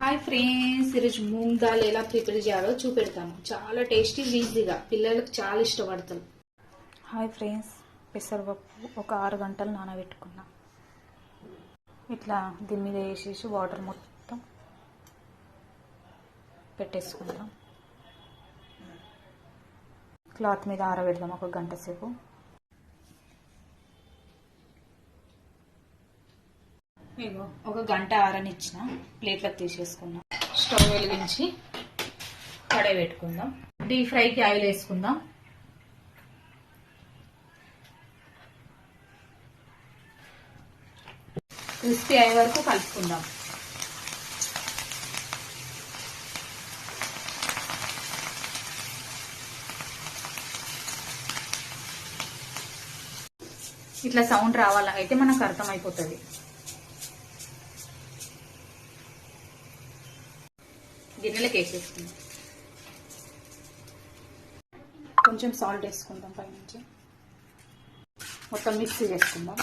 Hi friends, ఈరోజు మూంగ్ దాల్ ఎలా prepare చేయాలో చూపెడతాను. చాలా టేస్టీ, ఈజీగా పిల్లలకు చాలా ఇష్టపడతారు. హాయ్ ఫ్రెండ్స్, పెసరపప్పు ఒక 6 గంటలు నానబెట్టుకున్నా. ఇట్లా దీని మీద వేసేసి వాటర్ మొత్తం పెట్టేసుకుందాం. క్లాత్ మీద ఆరబెడదాం ఒక గంట సేపు. ఇగో ఒక గంట ఆరనిచ్చిన ప్లేట్లకు తీసేసుకుందాం. స్టవ్ వెలిగించి కడాయి పెట్టుకుందాం. డీప్ ఫ్రైకి ఆయిల్ వేసుకుందాం. క్రిస్పీ అయ్యే వరకు కలుపుకుందాం. ఇట్లా సౌండ్ రావాలా అయితే మనకు అర్థమైపోతుంది. గిన్నెలకు వేసేసుకుందాం. కొంచెం సాల్ట్ వేసుకుందాం. పైనుంచి మొత్తం మిక్స్ చేసుకుందాం.